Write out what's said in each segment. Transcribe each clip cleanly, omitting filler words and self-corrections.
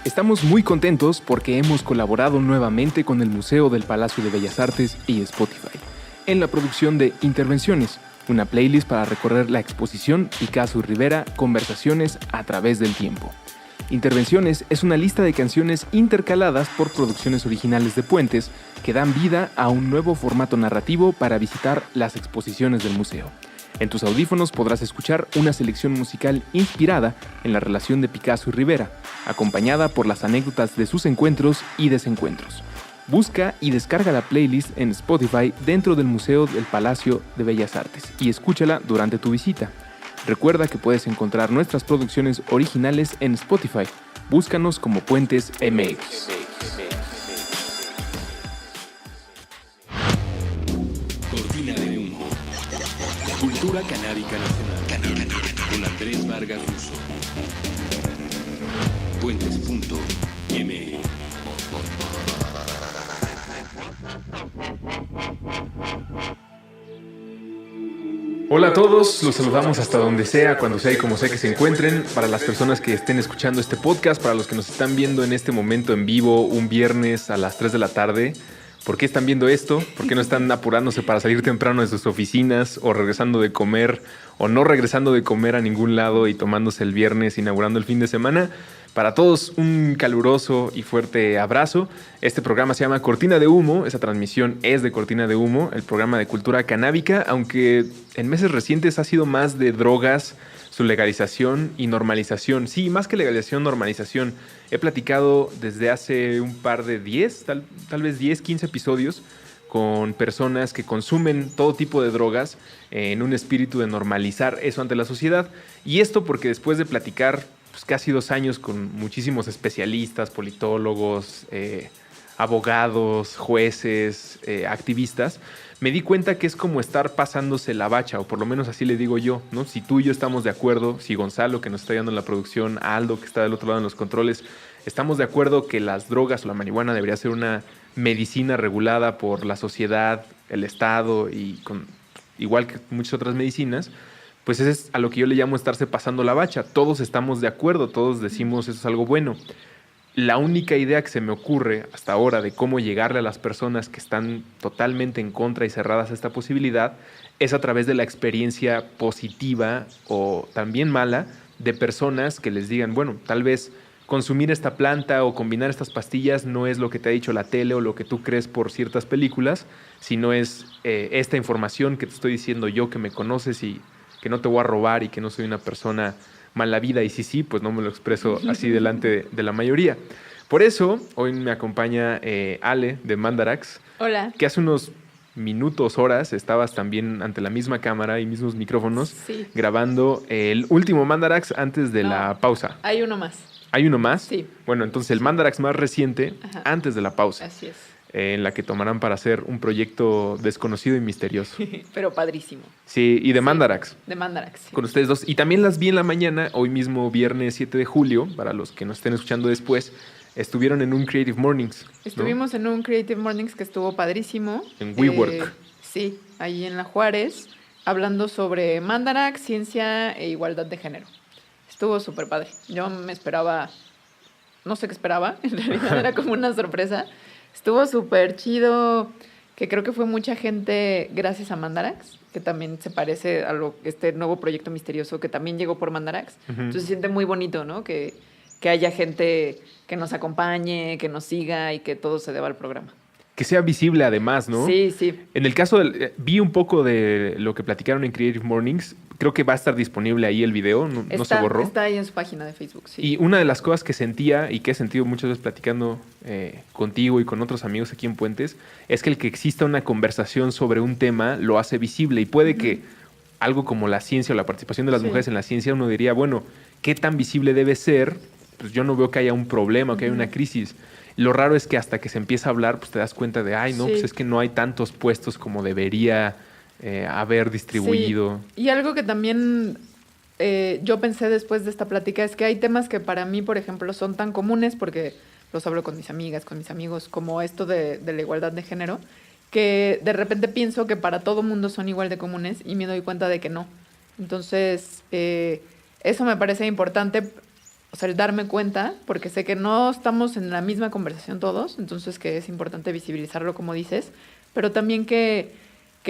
Estamos muy contentos porque hemos colaborado nuevamente con el Museo del Palacio de Bellas Artes y Spotify en la producción de Intervenciones, una playlist para recorrer la exposición Picasso y Rivera, Conversaciones a través del tiempo. Intervenciones es una lista de canciones intercaladas por producciones originales de Puentes que dan vida a un nuevo formato narrativo para visitar las exposiciones del museo. En tus audífonos podrás escuchar una selección musical inspirada en la relación de Picasso y Rivera, acompañada por las anécdotas de sus encuentros y desencuentros. Busca y descarga la playlist en Spotify dentro del Museo del Palacio de Bellas Artes y escúchala durante tu visita. Recuerda que puedes encontrar nuestras producciones originales en Spotify. Búscanos como Puentes MX. Cortina de humo. Cultura canábica nacional. Con Andrés Vargas Russo. Puentes.me. Hola a todos, los saludamos hasta donde sea, cuando sea y como sea que se encuentren. Para las personas que estén escuchando este podcast, para los que nos están viendo en este momento en vivo, un viernes a las 3 de la tarde. ¿Por qué están viendo esto? ¿Por qué no están apurándose para salir temprano de sus oficinas o regresando de comer o no regresando de comer a ningún lado y tomándose el viernes, inaugurando el fin de semana? Para todos, un caluroso y fuerte abrazo. Este programa se llama Cortina de Humo. Esa transmisión es de Cortina de Humo, el programa de cultura canábica, aunque en meses recientes ha sido más de drogas, su legalización y normalización. Sí, más que legalización, normalización. He platicado desde hace un par de 10, tal vez 10, 15 episodios con personas que consumen todo tipo de drogas en un espíritu de normalizar eso ante la sociedad. Y esto porque después de platicar casi 2 años con muchísimos especialistas, politólogos, abogados, jueces, activistas, me di cuenta que es como estar pasándose la bacha, o por lo menos así le digo yo, ¿no? Si tú y yo estamos de acuerdo, si Gonzalo, que nos está ayudando en la producción, Aldo, que está del otro lado en los controles, estamos de acuerdo que las drogas o la marihuana debería ser una medicina regulada por la sociedad, el Estado, y igual que muchas otras medicinas, pues eso es a lo que yo le llamo estarse pasando la bacha. Todos estamos de acuerdo, todos decimos eso es algo bueno. La única idea que se me ocurre hasta ahora de cómo llegarle a las personas que están totalmente en contra y cerradas a esta posibilidad es a través de la experiencia positiva o también mala de personas que les digan, bueno, tal vez consumir esta planta o combinar estas pastillas no es lo que te ha dicho la tele o lo que tú crees por ciertas películas, sino es esta información que te estoy diciendo yo, que me conoces y que no te voy a robar y que no soy una persona mala vida, y sí, pues no me lo expreso así delante de la mayoría. Por eso, hoy me acompaña Ale de Mandarax. Hola. Que hace unos minutos, horas, estabas también ante la misma cámara y mismos micrófonos, sí, grabando el último Mandarax antes de la pausa. Hay uno más. ¿Hay uno más? Sí. Bueno, entonces el Mandarax más reciente, ajá, antes de la pausa. Así es. En la que tomarán para hacer un proyecto desconocido y misterioso. Pero padrísimo. Sí, y de Mandarax. Sí, de Mandarax. Sí. Con ustedes dos. Y también las vi en la mañana, hoy mismo, viernes 7 de julio, para los que nos estén escuchando después, estuvieron en un Creative Mornings, ¿no? Estuvimos en un Creative Mornings que estuvo padrísimo. En WeWork. Sí, ahí en La Juárez, hablando sobre Mandarax, ciencia e igualdad de género. Estuvo súper padre. Yo me esperaba, no sé qué esperaba, en realidad era como una sorpresa. Estuvo súper chido, que creo que fue mucha gente gracias a Mandarax, que también se parece a este nuevo proyecto misterioso que también llegó por Mandarax. Uh-huh. Entonces se siente muy bonito, ¿no? Que haya gente que nos acompañe, que nos siga y que todo se deba al programa. Que sea visible además, ¿no? Sí, sí. En el caso vi un poco de lo que platicaron en Creative Mornings. Creo que va a estar disponible ahí el video, no se borró. Está ahí en su página de Facebook, sí. Y una de las cosas que sentía y que he sentido muchas veces platicando contigo y con otros amigos aquí en Puentes es que el que exista una conversación sobre un tema lo hace visible, y puede uh-huh. que algo como la ciencia o la participación de las mujeres en la ciencia, uno diría, bueno, ¿qué tan visible debe ser? Pues yo no veo que haya un problema, que haya una crisis. Lo raro es que hasta que se empieza a hablar, pues te das cuenta de, pues es que no hay tantos puestos como debería haber distribuido. Sí. Y algo que también yo pensé después de esta plática es que hay temas que para mí, por ejemplo, son tan comunes, porque los hablo con mis amigas, con mis amigos, como esto de la igualdad de género, que de repente pienso que para todo mundo son igual de comunes y me doy cuenta de que no. Entonces, eso me parece importante. O sea, el darme cuenta, porque sé que no estamos en la misma conversación todos, entonces que es importante visibilizarlo como dices, pero también que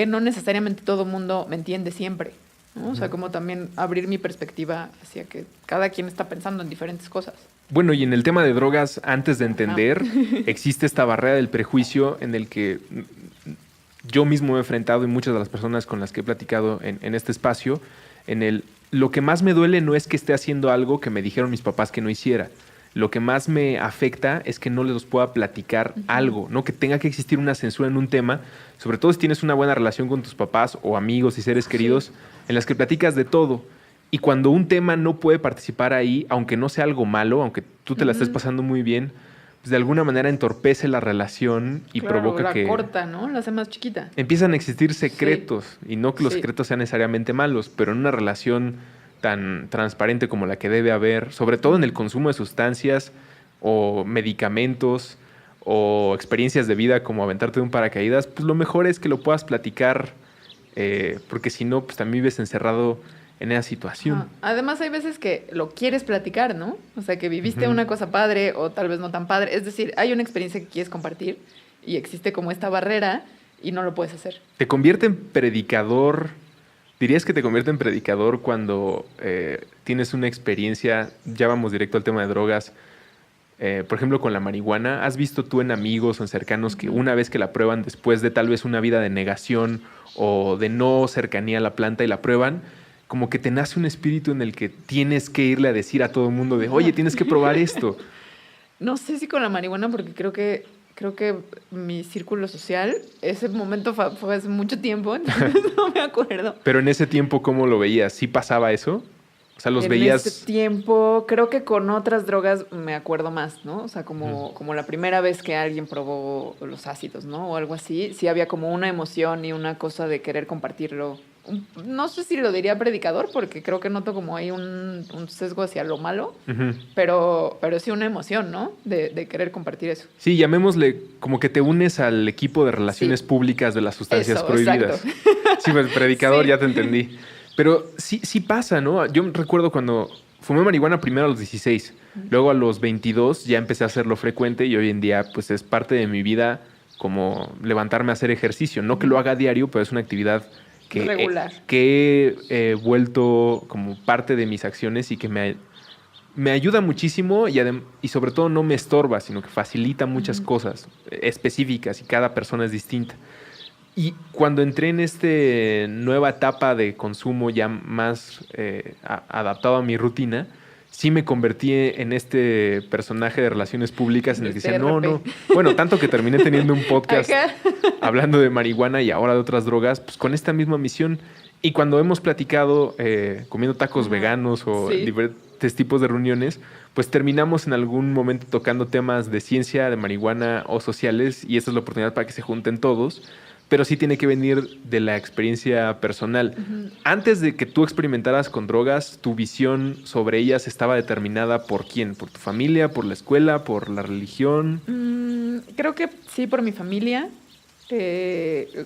no necesariamente todo el mundo me entiende siempre, ¿no? O sea, como también abrir mi perspectiva hacia que cada quien está pensando en diferentes cosas. Bueno, y en el tema de drogas, antes de entender, existe esta barrera del prejuicio en el que yo mismo me he enfrentado y muchas de las personas con las que he platicado en este espacio, lo que más me duele no es que esté haciendo algo que me dijeron mis papás que no hiciera. Lo que más me afecta es que no les pueda platicar algo, ¿no? Que tenga que existir una censura en un tema, sobre todo si tienes una buena relación con tus papás o amigos y seres queridos, en las que platicas de todo. Y cuando un tema no puede participar ahí, aunque no sea algo malo, aunque tú te la estés pasando muy bien, pues de alguna manera entorpece la relación y provoca que... la corta, ¿no? La hace más chiquita. Empiezan a existir secretos, y no que los secretos sean necesariamente malos, pero en una relación tan transparente como la que debe haber, sobre todo en el consumo de sustancias o medicamentos o experiencias de vida como aventarte de un paracaídas, pues lo mejor es que lo puedas platicar, porque si no, pues también vives encerrado en esa situación. Además, hay veces que lo quieres platicar, ¿no? O sea, que viviste una cosa padre o tal vez no tan padre. Es decir, hay una experiencia que quieres compartir y existe como esta barrera y no lo puedes hacer. ¿Te convierte en predicador? ¿Dirías que te convierte en predicador cuando tienes una experiencia, ya vamos directo al tema de drogas, por ejemplo, con la marihuana? ¿Has visto tú en amigos o en cercanos que una vez que la prueban, después de tal vez una vida de negación o de no cercanía a la planta y la prueban, como que te nace un espíritu en el que tienes que irle a decir a todo el mundo de, oye, tienes que probar esto? No sé si con la marihuana, porque creo que mi círculo social, ese momento fue hace mucho tiempo, entonces no me acuerdo. Pero en ese tiempo, ¿cómo lo veías? ¿Sí pasaba eso? O sea, ¿los veías? En ese tiempo, creo que con otras drogas me acuerdo más, ¿no? O sea, como la primera vez que alguien probó los ácidos, ¿no? O algo así. Sí había como una emoción y una cosa de querer compartirlo. No sé si lo diría predicador, porque creo que noto como hay un sesgo hacia lo malo, pero sí una emoción, ¿no? De querer compartir eso. Sí, llamémosle como que te unes al equipo de relaciones públicas de las sustancias prohibidas. Exacto. Sí, pues predicador, ya te entendí. Pero sí pasa, ¿no? Yo recuerdo cuando fumé marihuana primero a los 16, luego a los 22 ya empecé a hacerlo frecuente y hoy en día pues es parte de mi vida como levantarme a hacer ejercicio. No que lo haga a diario, pero es una actividad que he vuelto como parte de mis acciones y que me ayuda muchísimo y sobre todo no me estorba, sino que facilita muchas cosas específicas y cada persona es distinta. Y cuando entré en esta nueva etapa de consumo ya más adaptado a mi rutina, sí me convertí en este personaje de relaciones públicas en el que decía, no. Bueno, tanto que terminé teniendo un podcast hablando de marihuana y ahora de otras drogas, pues con esta misma misión. Y cuando hemos platicado comiendo tacos veganos o diferentes tipos de reuniones, pues terminamos en algún momento tocando temas de ciencia, de marihuana o sociales, y esa es la oportunidad para que se junten todos. Pero sí tiene que venir de la experiencia personal. Antes de que tú experimentaras con drogas, ¿tu visión sobre ellas estaba determinada por quién? ¿Por tu familia, por la escuela, por la religión? Creo que sí, por mi familia,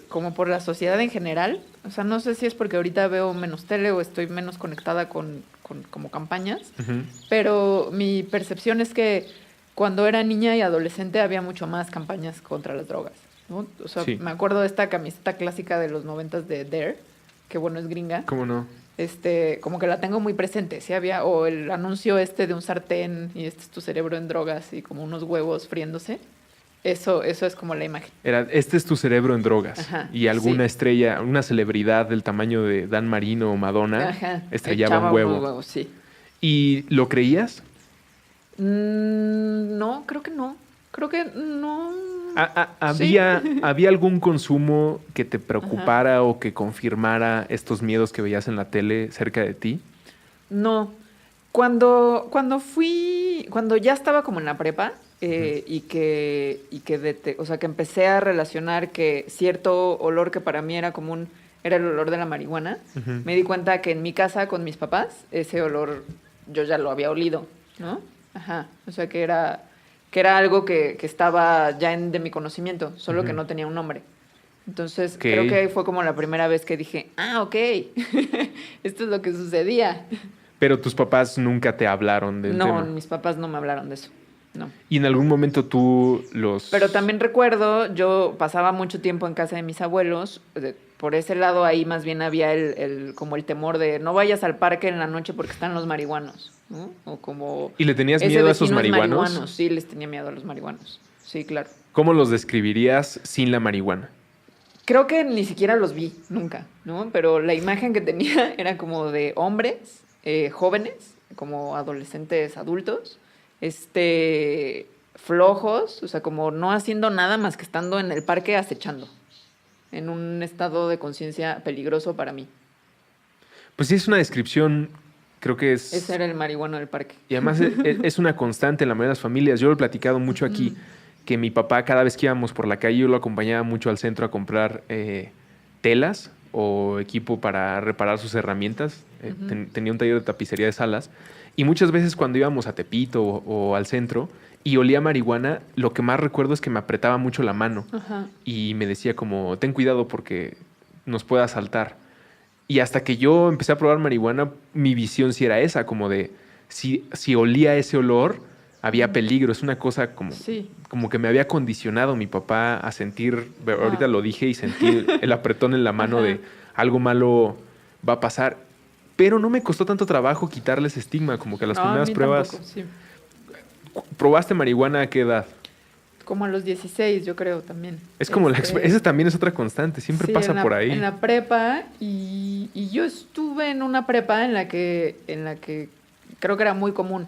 como por la sociedad en general. O sea, no sé si es porque ahorita veo menos tele o estoy menos conectada con como campañas, pero mi percepción es que cuando era niña y adolescente había mucho más campañas contra las drogas, ¿no? O sea, me acuerdo de esta camiseta clásica de los 90s de Dare, que bueno, es gringa. ¿Cómo no? Como que la tengo muy presente. Sí había, o el anuncio de un sartén y este es tu cerebro en drogas y como unos huevos friéndose. Eso es como la imagen. Este es tu cerebro en drogas. Ajá, y alguna estrella, una celebridad del tamaño de Dan Marino o Madonna estrellaba un huevo. Sí. ¿Y lo creías? No, creo que no. Creo que no. ¿Había algún consumo que te preocupara o que confirmara estos miedos que veías en la tele cerca de ti? No. Cuando ya estaba como en la prepa, y que empecé a relacionar que cierto olor que para mí era común era el olor de la marihuana, me di cuenta que en mi casa con mis papás ese olor yo ya lo había olido, ¿no? Ajá. O sea que era algo que estaba ya de mi conocimiento, solo que no tenía un nombre. Entonces creo que fue como la primera vez que dije, ok, esto es lo que sucedía. Pero tus papás nunca te hablaron del No, tema. mis papás no me hablaron de eso. No. Y en algún momento tú los... Pero también recuerdo, yo pasaba mucho tiempo en casa de mis abuelos. Por ese lado ahí más bien había como el temor de no vayas al parque en la noche porque están los marihuanos, ¿no? O como... ¿Y le tenías ese miedo a esos vecino es marihuanos? marihuano. Sí, les tenía miedo a los marihuanos. Sí, claro. ¿Cómo los describirías sin la marihuana? Creo que ni siquiera los vi, nunca, ¿no? Pero la imagen que tenía era como de hombres jóvenes, como adolescentes adultos, flojos, o sea, como no haciendo nada más que estando en el parque acechando, en un estado de conciencia peligroso para mí. Pues sí, es una descripción, creo que es... Ese era el marihuano del parque. Y además es una constante en la mayoría de las familias. Yo lo he platicado mucho aquí, que mi papá cada vez que íbamos por la calle, yo lo acompañaba mucho al centro a comprar telas o equipo para reparar sus herramientas. Tenía un taller de tapicería de salas. Y muchas veces cuando íbamos a Tepito o al centro y olía marihuana, lo que más recuerdo es que me apretaba mucho la mano. Ajá. Y me decía como, ten cuidado porque nos puede asaltar. Y hasta que yo empecé a probar marihuana, mi visión sí era esa, como de si olía ese olor, había peligro. Es una cosa como, Sí. como que me había condicionado mi papá a sentir, ahorita lo dije y sentí el apretón en la mano Ajá. de algo malo va a pasar. Pero no me costó tanto trabajo quitarle ese estigma, como que las No, a primeras mí pruebas... tampoco, sí. ¿Probaste marihuana a qué edad? Como a los 16, yo creo, también. Es como esa también es otra constante, siempre Sí, pasa por ahí. En la prepa, y yo estuve en una prepa en la que creo que era muy común.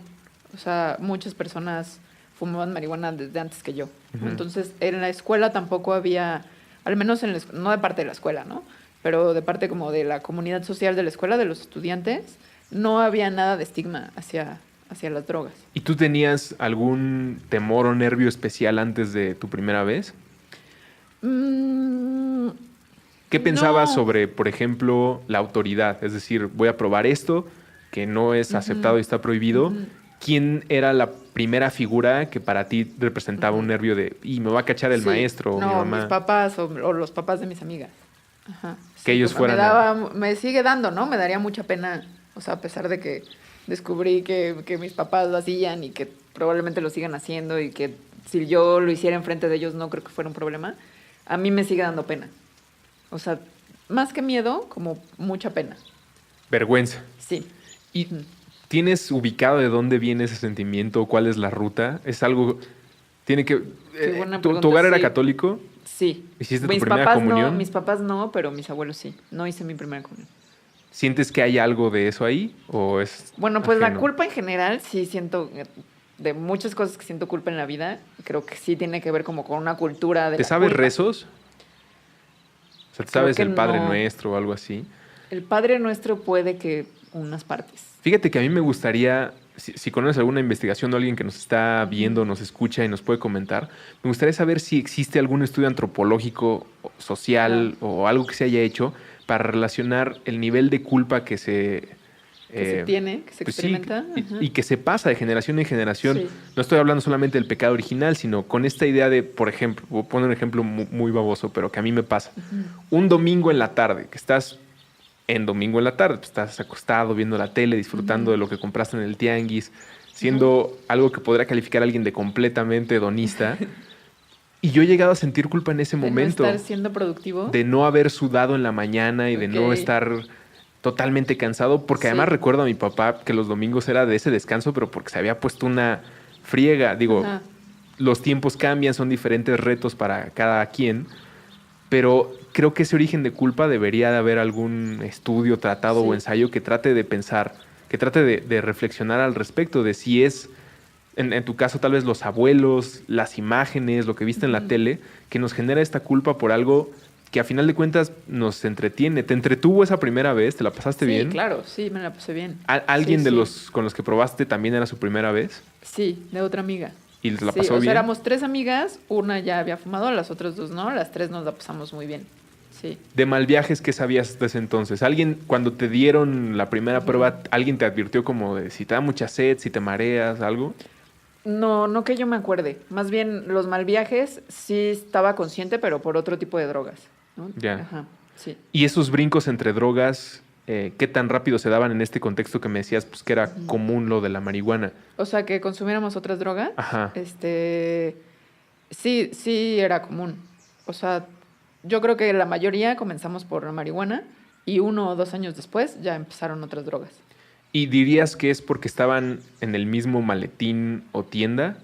O sea, muchas personas fumaban marihuana desde antes que yo. Ujú. Entonces, en la escuela tampoco había, al menos no de parte de la escuela, ¿no? Pero de parte como de la comunidad social de la escuela, de los estudiantes, no había nada de estigma hacia las drogas. ¿Y tú tenías algún temor o nervio especial antes de tu primera vez? ¿Qué pensabas No. sobre, por ejemplo, la autoridad? Es decir, voy a probar esto, que no es aceptado y está prohibido. ¿Quién era la primera figura que para ti representaba un nervio de, y me va a cachar el Sí. maestro o mi No, mamá? mis papás o los papás de mis amigas. Ajá. Que ellos como fueran me sigue dando, ¿no? Me daría mucha pena, o sea, a pesar de que descubrí que mis papás lo hacían y que probablemente lo sigan haciendo y que si yo lo hiciera enfrente de ellos no creo que fuera un problema, a mí me sigue dando pena. O sea, más que miedo, como mucha pena. Vergüenza. Sí. ¿Y tienes ubicado de dónde viene ese sentimiento? ¿Cuál es la ruta? ¿Es algo... tiene que... Qué buena ¿tu pregunta, hogar era sí. católico? Sí. ¿Hiciste tu primera comunión? No, mis papás no, pero mis abuelos sí. No hice mi primera comunión. ¿Sientes que hay algo de eso ahí? ¿O es Bueno, pues la ajeno? culpa en general sí siento, de muchas cosas que siento culpa en la vida, creo que sí tiene que ver como con una cultura de ¿Te la sabes culpa. rezos? O sea, ¿te Creo sabes que el Padre no. Nuestro o algo así? El Padre Nuestro puede que unas partes. Fíjate que a mí me gustaría, si conoces alguna investigación de alguien que nos está viendo, nos escucha y nos puede comentar, me gustaría saber si existe algún estudio antropológico, social o algo que se haya hecho para relacionar el nivel de culpa que se... Que se tiene, que se pues sí, experimenta. Ajá. y que se pasa de generación en generación. Sí. No estoy hablando solamente del pecado original, sino con esta idea de, por ejemplo, voy a poner un ejemplo muy baboso, pero que a mí me pasa. Un domingo en la tarde, que estás en domingo en la tarde, pues estás acostado viendo la tele, disfrutando de lo que compraste en el tianguis, siendo algo que podría calificar a alguien de completamente hedonista. Y yo he llegado a sentir culpa en ese De momento. no estar siendo productivo. De no haber sudado en la mañana y de no Ok. estar totalmente cansado, porque Sí. además recuerdo a mi papá que los domingos era de ese descanso, pero porque se había puesto una friega. Digo, Ajá. los tiempos cambian, son diferentes retos para cada quien, pero creo que ese origen de culpa debería de haber algún estudio, tratado Sí. o ensayo que trate de pensar, que trate de reflexionar al respecto de si es, en tu caso tal vez los abuelos, las imágenes, lo que viste en la tele, que nos genera esta culpa por algo que a final de cuentas nos entretiene. ¿Te entretuvo esa primera vez? ¿Te la pasaste Sí, bien? claro, sí, me la pasé bien. ¿Alguien Sí, de sí. los con los que probaste también era su primera vez? Sí, de otra amiga. ¿Y la Sí, pasó o sea, bien? éramos 3 amigas, una ya había fumado, las otras 2 no, las 3 nos la pasamos muy bien. Sí. De mal viajes, ¿qué sabías de ese entonces? ¿Alguien, cuando te dieron la primera prueba, alguien te advirtió como de si te da mucha sed, si te mareas, algo? No, no que yo me acuerde. Más bien, los mal viajes sí estaba consciente, pero por otro tipo de drogas, ¿no? Ya. Ajá, sí. ¿Y esos brincos entre drogas qué tan rápido se daban en este contexto que me decías pues, que era común lo de la marihuana. O sea, que consumiéramos otras drogas. Ajá. Sí era común. O sea, yo creo que la mayoría comenzamos por la marihuana y 1 o 2 años después ya empezaron otras drogas. ¿Y dirías que es porque estaban en el mismo maletín o tienda?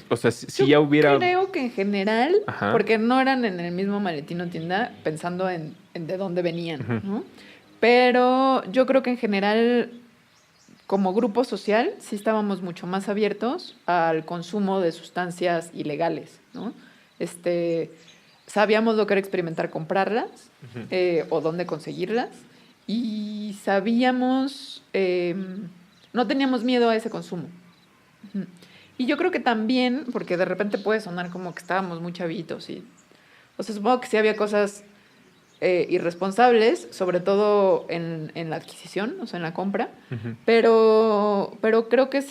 O sea, si ya hubiera... Creo que en general, Ajá. porque no eran en el mismo maletín o tienda, pensando en de dónde venían, Ujú. ¿no? Pero yo creo que en general, como grupo social, sí estábamos mucho más abiertos al consumo de sustancias ilegales, ¿no? Sabíamos lo que era experimentar comprarlas o dónde conseguirlas y sabíamos, no teníamos miedo a ese consumo. Ujú. Y yo creo que también, porque de repente puede sonar como que estábamos muy chavitos o sea, supongo que sí había cosas irresponsables, sobre todo en la adquisición, o sea, en la compra, Ujú. pero creo que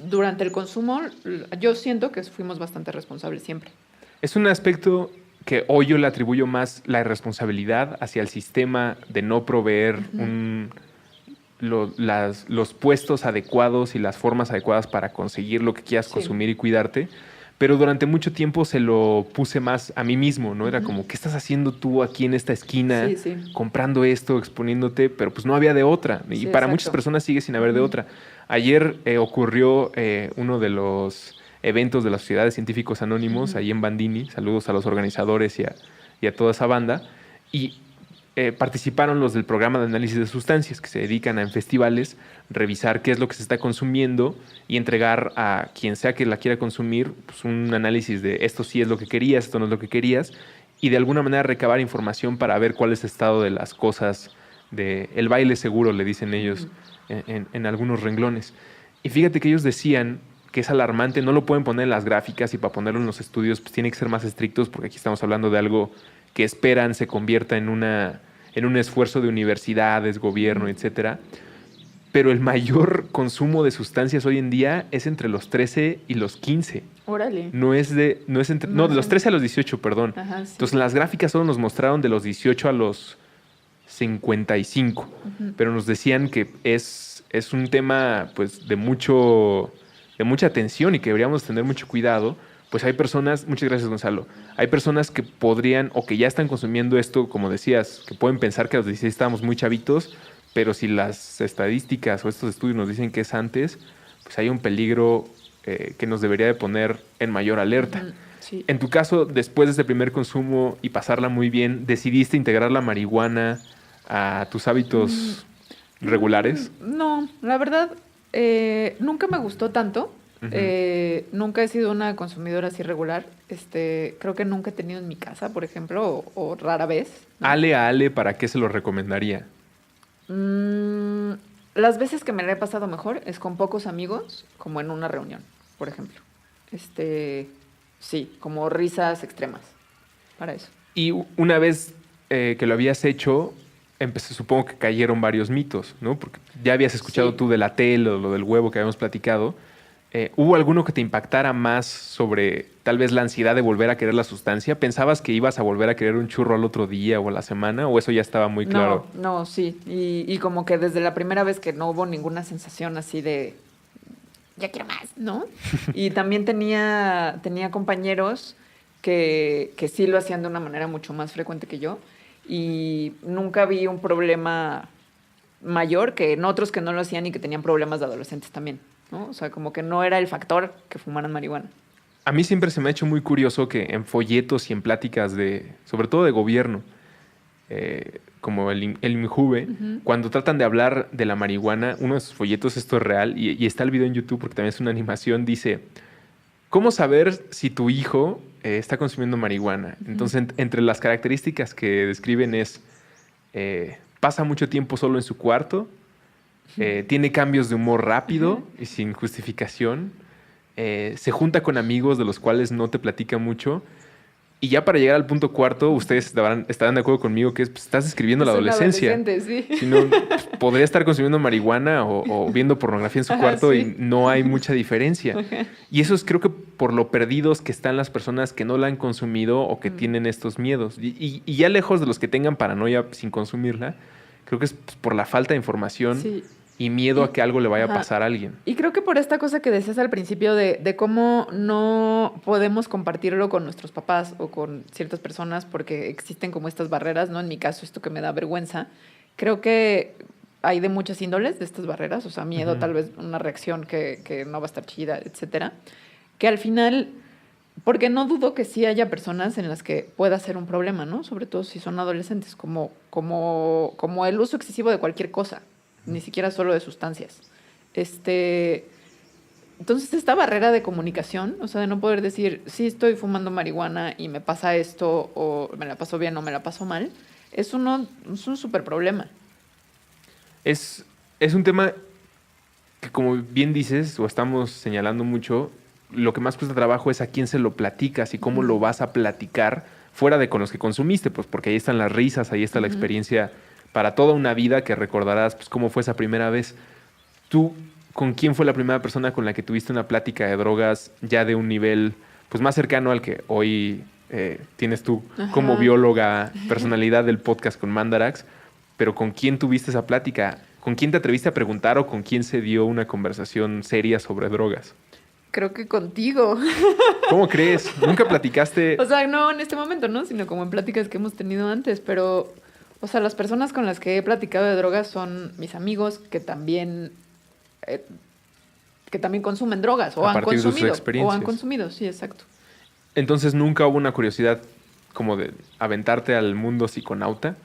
durante el consumo yo siento que fuimos bastante responsables siempre. Es un aspecto que hoy yo le atribuyo más la irresponsabilidad hacia el sistema de no proveer los puestos adecuados y las formas adecuadas para conseguir lo que quieras Sí. consumir y cuidarte. Pero durante mucho tiempo se lo puse más a mí mismo, ¿no? Era como, ¿qué estás haciendo tú aquí en esta esquina? Sí, sí. Comprando esto, exponiéndote, pero pues no había de otra. Y Sí, para exacto. muchas personas sigue sin haber de otra. Ayer ocurrió uno de los eventos de las Sociedades Científicos Anónimos, ahí en Bandini. Saludos a los organizadores y a toda esa banda. Y participaron los del programa de análisis de sustancias, que se dedican a en festivales revisar qué es lo que se está consumiendo y entregar a quien sea que la quiera consumir pues, un análisis de esto sí es lo que querías, esto no es lo que querías, y de alguna manera recabar información para ver cuál es el estado de las cosas, de el baile seguro, le dicen ellos en algunos renglones. Y fíjate que ellos decían que es alarmante, no lo pueden poner en las gráficas y para ponerlo en los estudios pues tiene que ser más estrictos porque aquí estamos hablando de algo que esperan se convierta en un esfuerzo de universidades, gobierno, etcétera. Pero el mayor consumo de sustancias hoy en día es entre los 13 y los 15. Órale. No, de los 13 a los 18, perdón. Ajá, sí. Entonces, las gráficas solo nos mostraron de los 18 a los 55. Pero nos decían que es un tema pues, de mucha atención y que deberíamos tener mucho cuidado. Pues hay personas, muchas gracias Gonzalo, hay personas que podrían o que ya están consumiendo esto, como decías, que pueden pensar que a los 16 estábamos muy chavitos, pero si las estadísticas o estos estudios nos dicen que es antes, pues hay un peligro que nos debería de poner en mayor alerta. Sí. En tu caso, después de ese primer consumo y pasarla muy bien, ¿decidiste integrar la marihuana a tus hábitos regulares? No, la verdad, nunca me gustó tanto. Nunca he sido una consumidora así regular. Creo que nunca he tenido en mi casa, por ejemplo, o rara vez. ¿No? Ale, ¿para qué se lo recomendaría? Las veces que me la he pasado mejor es con pocos amigos, como en una reunión, por ejemplo. Sí, como risas extremas, para eso. Y una vez que lo habías hecho, supongo que cayeron varios mitos, ¿no? Porque ya habías escuchado Sí. tú de la tele o lo del huevo que habíamos platicado. ¿Hubo alguno que te impactara más sobre tal vez la ansiedad de volver a querer la sustancia? ¿Pensabas que ibas a volver a querer un churro al otro día o a la semana? ¿O eso ya estaba muy claro? No, sí. Y como que desde la primera vez que no hubo ninguna sensación así de ya quiero más, ¿no? Y también tenía compañeros que sí lo hacían de una manera mucho más frecuente que yo. Y nunca vi un problema mayor que en otros que no lo hacían y que tenían problemas de adolescentes también, ¿no? O sea, como que no era el factor que fumaran marihuana. A mí siempre se me ha hecho muy curioso que en folletos y en pláticas sobre todo de gobierno, como el INJUVE, cuando tratan de hablar de la marihuana, uno de sus folletos, esto es real, y está el video en YouTube porque también es una animación, dice, ¿cómo saber si tu hijo está consumiendo marihuana? Entonces, entre las características que describen es, pasa mucho tiempo solo en su cuarto, tiene cambios de humor rápido y sin justificación, se junta con amigos de los cuales no te platica mucho. Y ya para llegar al punto cuarto, ustedes estarán de acuerdo conmigo que estás describiendo la adolescencia. Sí. Si no, podría estar consumiendo marihuana o viendo pornografía en su cuarto sí. y no hay mucha diferencia. Y eso es creo que por lo perdidos que están las personas que no la han consumido o que tienen estos miedos. Y ya lejos de los que tengan paranoia sin consumirla, creo creo que es pues, por la falta de información Sí. y miedo a que algo le vaya a Ajá. pasar a alguien. Y creo que por esta cosa que decías al principio de cómo no podemos compartirlo con nuestros papás o con ciertas personas porque existen como estas barreras, ¿no? En mi caso, esto que me da vergüenza. Creo que hay de muchas índoles de estas barreras, o sea, miedo, Ujú. tal vez una reacción que no va a estar chida, etcétera. Que al final, porque no dudo que sí haya personas en las que pueda ser un problema, ¿no? Sobre todo si son adolescentes, como el uso excesivo de cualquier cosa, ni siquiera solo de sustancias. Entonces, esta barrera de comunicación, o sea, de no poder decir, sí estoy fumando marihuana y me pasa esto, o me la paso bien o me la paso mal, es un súper problema. Es un tema que, como bien dices, o estamos señalando mucho, lo que más cuesta trabajo es a quién se lo platicas y cómo lo vas a platicar fuera de con los que consumiste, pues porque ahí están las risas, ahí está la experiencia para toda una vida que recordarás pues, cómo fue esa primera vez. ¿Tú con quién fue la primera persona con la que tuviste una plática de drogas ya de un nivel pues, más cercano al que hoy tienes tú como Ajá. bióloga, personalidad del podcast con Mandarax? Pero ¿con quién tuviste esa plática? ¿Con quién te atreviste a preguntar o con quién se dio una conversación seria sobre drogas? Creo que contigo. ¿Cómo crees? ¿Nunca platicaste? O sea, no en este momento, ¿no? Sino como en pláticas que hemos tenido antes, pero, o sea, las personas con las que he platicado de drogas son mis amigos eh, que también consumen drogas o A han partir de sus consumido. O experiencias. han consumido, sí, exacto. Entonces, ¿nunca hubo una curiosidad como de aventarte al mundo psiconauta?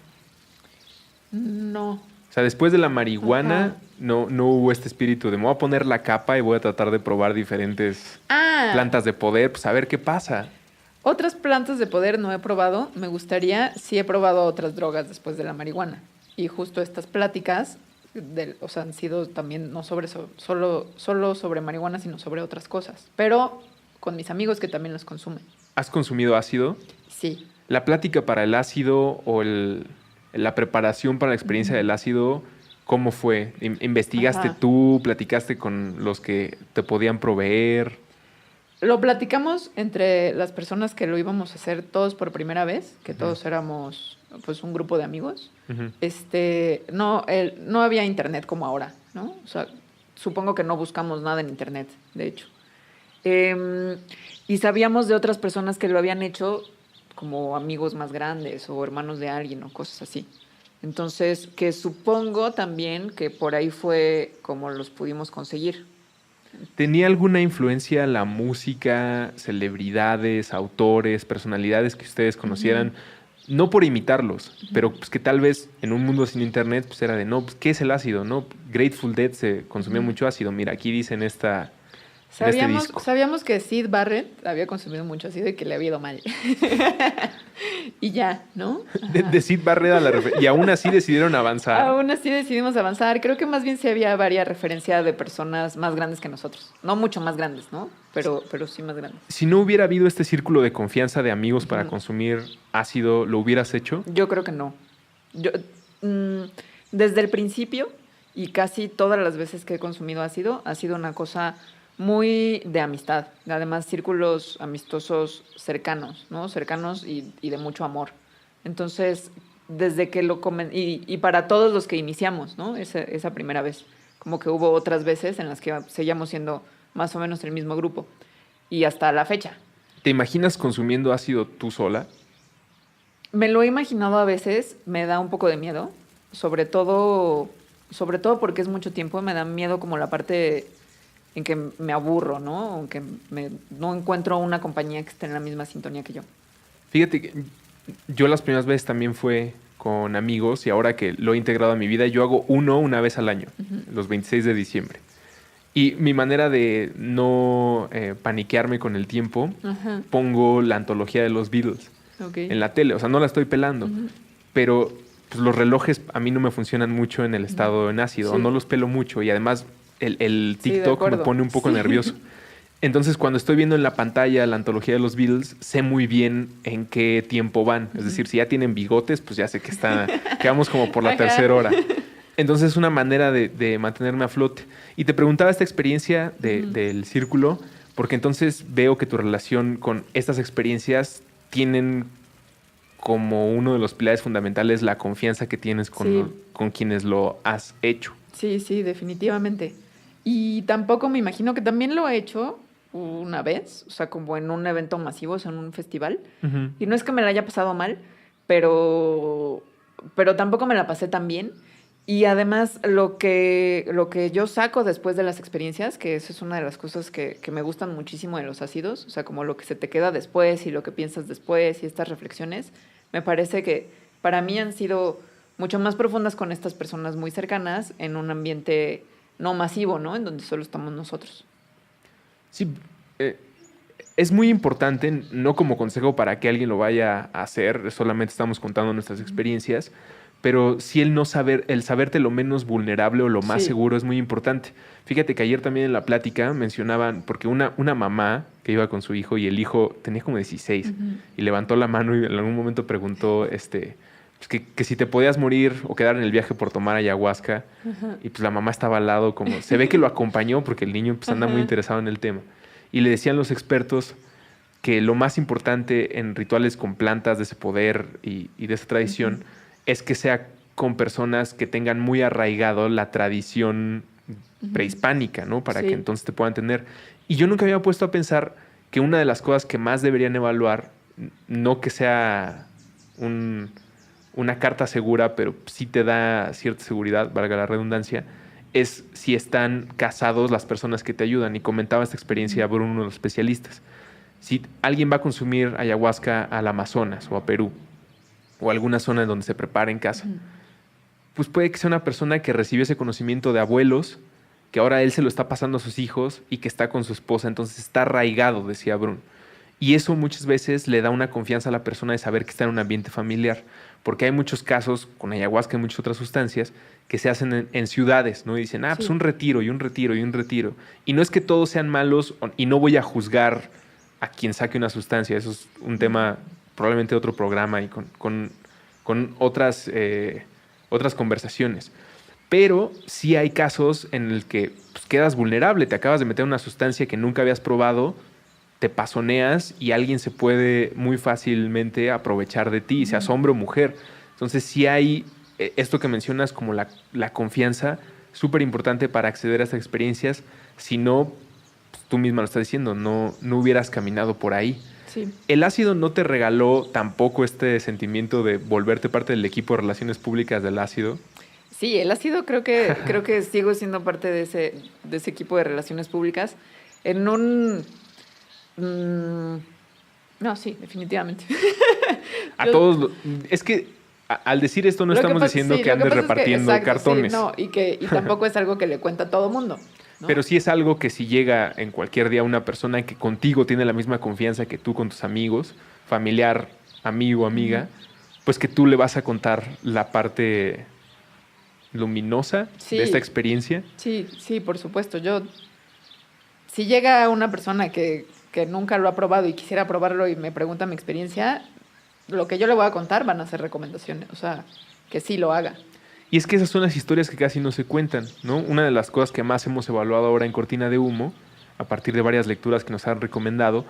No. O sea, después de la marihuana, Ajá. no hubo este espíritu de me voy a poner la capa y voy a tratar de probar diferentes plantas de poder, pues a ver qué pasa. Otras plantas de poder no he probado. Me gustaría, sí he probado otras drogas después de la marihuana. Y justo estas pláticas, o sea, han sido también no solo sobre marihuana, sino sobre otras cosas. Pero con mis amigos que también las consumen. ¿Has consumido ácido? Sí. La plática para el ácido o la preparación para la experiencia del ácido, ¿cómo fue? ¿Investigaste Ajá. tú? ¿Platicaste con los que te podían proveer? Lo platicamos entre las personas que lo íbamos a hacer todos por primera vez, que todos éramos pues un grupo de amigos. Ujú. No había internet como ahora, ¿no? O sea, supongo que no buscamos nada en internet, de hecho. Y sabíamos de otras personas que lo habían hecho como amigos más grandes o hermanos de alguien o cosas así. Entonces, que supongo también que por ahí fue como los pudimos conseguir. ¿Tenía alguna influencia la música, celebridades, autores, personalidades que ustedes conocieran? No por imitarlos, pero pues que tal vez en un mundo sin internet pues era de, no, pues, ¿qué es el ácido? No, Grateful Dead se consumía mucho ácido. Mira, aquí dice en este disco. Sabíamos que Syd Barrett había consumido mucho ácido y que le había ido mal. Y ya, ¿no? De Syd Barrett a y aún así decidieron avanzar. Aún así decidimos avanzar. Creo que más bien sí había varias referencias de personas más grandes que nosotros. No mucho más grandes, ¿no? Pero sí más grandes. Si no hubiera habido este círculo de confianza de amigos para consumir ácido, ¿lo hubieras hecho? Yo creo que no. Desde el principio y casi todas las veces que he consumido ácido, ha sido una cosa muy de amistad. Además, círculos amistosos cercanos, ¿no? Cercanos y de mucho amor. Entonces, desde que lo comen... Y para todos los que iniciamos, ¿no? Esa primera vez. Como que hubo otras veces en las que seguíamos siendo más o menos el mismo grupo. Y hasta la fecha. ¿Te imaginas consumiendo ácido tú sola? Me lo he imaginado a veces, me da un poco de miedo, sobre todo porque es mucho tiempo, me da miedo como la parte en que me aburro, ¿no? Aunque no encuentro una compañía que esté en la misma sintonía que yo. Fíjate que yo las primeras veces también fue con amigos y ahora que lo he integrado a mi vida, yo hago una vez al año, los 26 de diciembre. Y mi manera de no paniquearme con el tiempo, pongo la antología de los Beatles en la tele. O sea, no la estoy pelando, pero pues, los relojes a mí no me funcionan mucho en el estado en ácido, o no los pelo mucho y además el TikTok me pone un poco nervioso. Entonces, cuando estoy viendo en la pantalla la antología de los Beatles, sé muy bien en qué tiempo van. Es decir, si ya tienen bigotes, pues ya sé que vamos como por la tercera hora. Entonces, es una manera de mantenerme a flote. Y te preguntaba esta experiencia del círculo, porque entonces veo que tu relación con estas experiencias tienen como uno de los pilares fundamentales la confianza que tienes Sí. con quienes lo has hecho. Sí, sí, definitivamente. Y tampoco me imagino que también lo he hecho una vez, o sea, como en un evento masivo, o sea, en un festival. Ujú. Y no es que me la haya pasado mal, pero, pero tampoco me la pasé tan bien. Y además, lo que yo saco después de las experiencias, que eso es una de las cosas que me gustan muchísimo de los ácidos, o sea, como lo que se te queda después y lo que piensas después y estas reflexiones, me parece que para mí han sido mucho más profundas con estas personas muy cercanas en un ambiente no masivo, ¿no? En donde solo estamos nosotros. Sí, eh, es muy importante, no como consejo para que alguien lo vaya a hacer, solamente estamos contando nuestras experiencias, pero sí el saberte lo menos vulnerable o lo más Sí. seguro es muy importante. Fíjate que ayer también en la plática mencionaban, porque una mamá que iba con su hijo y el hijo tenía como 16 y levantó la mano y en algún momento preguntó pues que si te podías morir o quedar en el viaje por tomar ayahuasca. Y pues la mamá estaba al lado, como se ve que lo acompañó porque el niño pues anda muy Ajá. interesado en el tema. Y le decían los expertos que lo más importante en rituales con plantas de ese poder y de esa tradición es que sea con personas que tengan muy arraigado la tradición prehispánica, ¿no? Para que Sí. entonces te puedan tener. Y yo nunca había puesto a pensar que una de las cosas que más deberían evaluar, no que sea una carta segura, pero sí te da cierta seguridad, valga la redundancia, es si están casados las personas que te ayudan. Y comentaba esta experiencia Bruno, uno de los especialistas. Si alguien va a consumir ayahuasca al Amazonas o a Perú o a alguna zona en donde se prepara en casa, pues puede que sea una persona que recibió ese conocimiento de abuelos, que ahora él se lo está pasando a sus hijos y que está con su esposa, entonces está arraigado, decía Bruno. Y eso muchas veces le da una confianza a la persona de saber que está en un ambiente familiar, porque hay muchos casos con ayahuasca y muchas otras sustancias que se hacen en ciudades, ¿no? Y dicen, pues Sí. un retiro y un retiro y un retiro. Y no es que todos sean malos y no voy a juzgar a quien saque una sustancia, eso es un tema probablemente de otro programa y con otras conversaciones. Pero sí hay casos en el que pues, quedas vulnerable, te acabas de meter una sustancia que nunca habías probado, te pasoneas y alguien se puede muy fácilmente aprovechar de ti, seas hombre o mujer. Entonces sí hay esto que mencionas como la confianza, súper importante para acceder a estas experiencias. Si no, pues, tú misma lo estás diciendo, no hubieras caminado por ahí. Sí. ¿El ácido no te regaló tampoco este sentimiento de volverte parte del equipo de relaciones públicas del ácido? Sí, el ácido creo que sigo siendo parte de ese equipo de relaciones públicas. En un... no, sí, definitivamente. A Yo- todos, es que al decir esto no Lo que estamos pasa- diciendo sí, que lo andes pasa es que- repartiendo exacto, cartones. Sí, no, y tampoco es algo que le cuenta a todo mundo, ¿no? Pero sí es algo que si llega en cualquier día una persona que contigo tiene la misma confianza que tú con tus amigos, familiar, amigo, amiga, pues que tú le vas a contar la parte luminosa Sí. de esta experiencia. Sí, sí, por supuesto. Si llega una persona que nunca lo ha probado y quisiera probarlo y me pregunta mi experiencia, lo que yo le voy a contar van a ser recomendaciones, o sea, que sí lo haga. Y es que esas son las historias que casi no se cuentan, ¿no? Una de las cosas que más hemos evaluado ahora en Cortina de Humo, a partir de varias lecturas que nos han recomendado,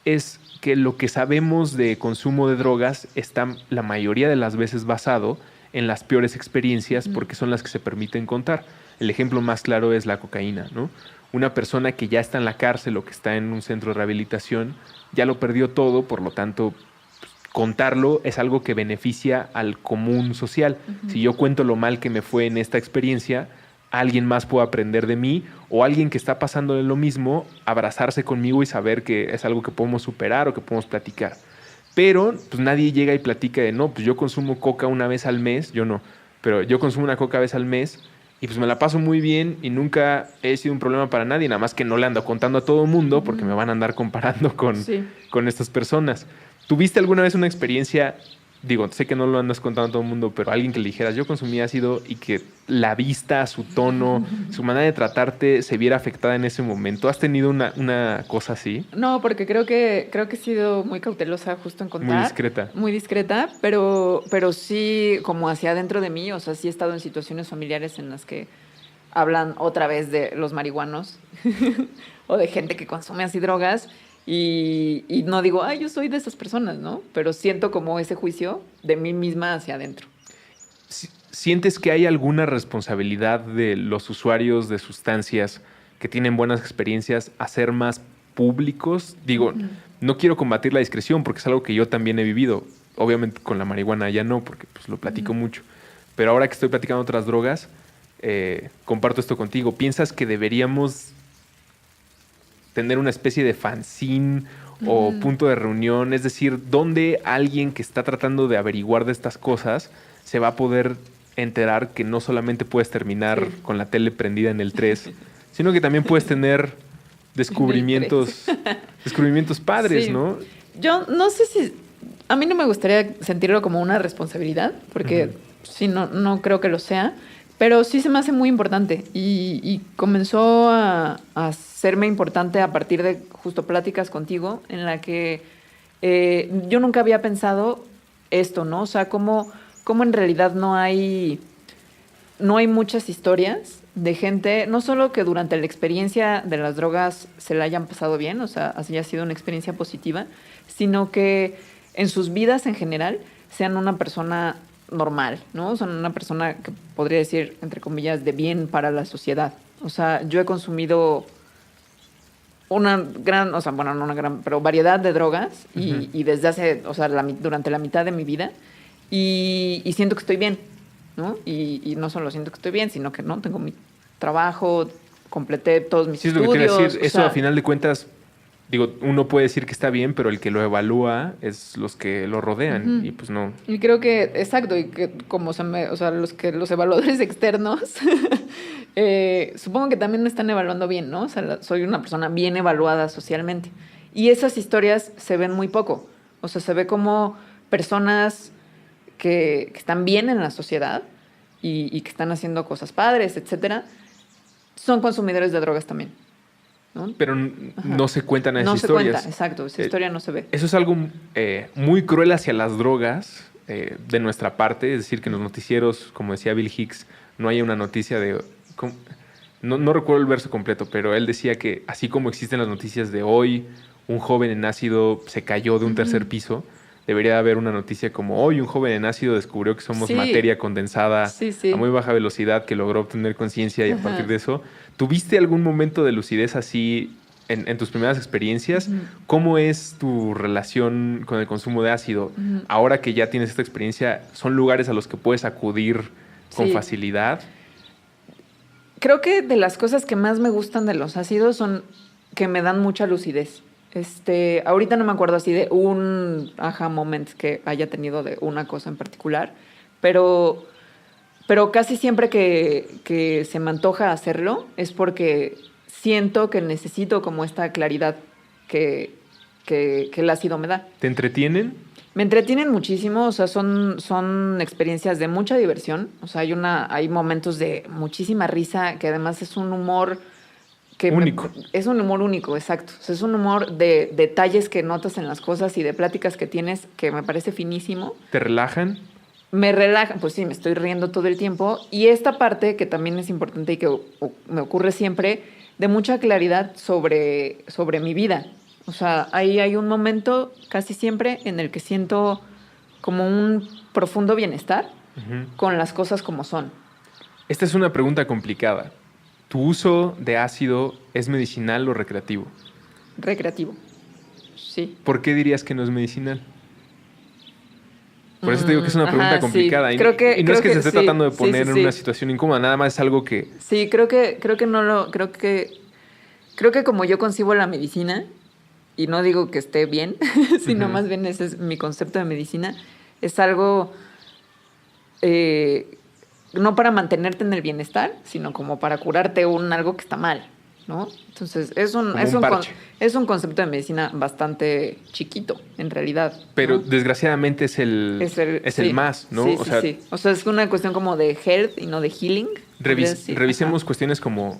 es que lo que sabemos de consumo de drogas está la mayoría de las veces basado en las peores experiencias porque son las que se permiten contar. El ejemplo más claro es la cocaína, ¿no? Una persona que ya está en la cárcel o que está en un centro de rehabilitación ya lo perdió todo, por lo tanto contarlo es algo que beneficia al común social. Si yo cuento lo mal que me fue en esta experiencia, alguien más puede aprender de mí o alguien que está pasándole lo mismo, abrazarse conmigo y saber que es algo que podemos superar o que podemos platicar. Pero pues nadie llega y platica de, no, pues yo consumo coca una vez al mes, yo no, pero yo consumo una coca vez al mes y pues me la paso muy bien y nunca he sido un problema para nadie, nada más que no le ando contando a todo el mundo porque me van a andar comparando Sí. con estas personas. ¿Tuviste alguna vez una experiencia, digo, sé que no lo andas contando a todo el mundo, pero alguien que le dijeras, yo consumí ácido y que la vista, su tono, su manera de tratarte se viera afectada en ese momento? ¿Has tenido una cosa así? No, porque creo que he sido muy cautelosa justo en contar. Muy discreta. Muy discreta, pero sí como hacia adentro de mí, o sea, sí he estado en situaciones familiares en las que hablan otra vez de los marihuanos o de gente que consume así drogas Y no digo, ay, yo soy de esas personas, ¿no? Pero siento como ese juicio de mí misma hacia adentro. ¿Sientes que hay alguna responsabilidad de los usuarios de sustancias que tienen buenas experiencias a ser más públicos? Digo, no quiero combatir la discreción porque es algo que yo también he vivido. Obviamente con la marihuana ya no, porque pues, lo platico mucho. Pero ahora que estoy platicando otras drogas, comparto esto contigo. ¿Piensas que deberíamos tener una especie de fanzine o punto de reunión? Es decir, ¿dónde alguien que está tratando de averiguar de estas cosas se va a poder enterar que no solamente puedes terminar con la tele prendida en el 3, sino que también puedes tener descubrimientos padres, Sí. ¿no? Yo no sé si... A mí no me gustaría sentirlo como una responsabilidad, porque sí, no creo que lo sea, pero sí se me hace muy importante y comenzó a serme importante a partir de justo pláticas contigo en la que yo nunca había pensado esto, ¿no? O sea, cómo en realidad no hay muchas historias de gente, no solo que durante la experiencia de las drogas se la hayan pasado bien, o sea, haya sido una experiencia positiva, sino que en sus vidas en general sean una persona normal, ¿no? Son una persona que podría decir, entre comillas, de bien para la sociedad. O sea, yo he consumido una gran, o sea, bueno, no una gran, pero variedad de drogas y desde hace, o sea, durante la mitad de mi vida y siento que estoy bien, ¿no? Y no solo siento que estoy bien, sino que no tengo mi trabajo, completé todos mis Sí, es lo estudios. que quiero decir. O Eso, sea, a final de cuentas, digo, uno puede decir que está bien, pero el que lo evalúa es los que lo rodean. Y pues no. y creo que, exacto, y que como o sea, los evaluadores externos, supongo que también me están evaluando bien, ¿no? O sea, soy una persona bien evaluada socialmente. Y esas historias se ven muy poco. O sea, se ve como personas que están bien en la sociedad y que están haciendo cosas padres, etcétera, son consumidores de drogas también, ¿no? Pero no se cuentan esas No se historias. cuenta, exacto, esa historia no se ve. Eso es algo muy cruel hacia las drogas de nuestra parte. Es decir, que en los noticieros, como decía Bill Hicks, no haya una noticia de... No recuerdo el verso completo, pero él decía que así como existen las noticias de hoy, un joven en ácido se cayó de un tercer piso, debería haber una noticia como hoy un joven en ácido descubrió que somos Sí. materia condensada Sí, sí. a muy baja velocidad que logró obtener conciencia y a partir de eso, ¿tuviste algún momento de lucidez así en tus primeras experiencias? ¿Cómo es tu relación con el consumo de ácido? Ahora que ya tienes esta experiencia, ¿son lugares a los que puedes acudir con Sí. facilidad? Creo que de las cosas que más me gustan de los ácidos son que me dan mucha lucidez. Ahorita no me acuerdo así de un aha moment que haya tenido de una cosa en particular, pero casi siempre que se me antoja hacerlo es porque siento que necesito como esta claridad que el ácido me da. ¿Te entretienen? Me entretienen muchísimo, o sea, son experiencias de mucha diversión. O sea, hay momentos de muchísima risa, que además es un humor que Único. es un humor único, exacto. O sea, es un humor de detalles que notas en las cosas y de pláticas que tienes que me parece finísimo. ¿Te relajan? Me relaja, pues sí, me estoy riendo todo el tiempo. Y esta parte que también es importante y que me ocurre siempre, de mucha claridad sobre mi vida. O sea, ahí hay un momento casi siempre en el que siento como un profundo bienestar con las cosas como son. Esta es una pregunta complicada. ¿Tu uso de ácido es medicinal o recreativo? Recreativo. Sí. ¿Por qué dirías que no es medicinal? Por eso te digo que es una pregunta Ajá, complicada. sí. Y, Creo que- y no es creo que se que esté sí. tratando de Sí, poner sí, en sí. una situación incómoda, nada más es algo que... Sí, creo que como yo concibo la medicina, y no digo que esté bien, sino más bien ese es mi concepto de medicina, es algo no para mantenerte en el bienestar, sino como para curarte algo que está mal, ¿no? Entonces, es un parche. es un concepto de medicina bastante chiquito, en realidad. Pero ¿no? desgraciadamente es el sí, más, ¿no? Sí, sí. O sea, es una cuestión como de health y no de healing. podría decir. Revisemos Ajá. cuestiones como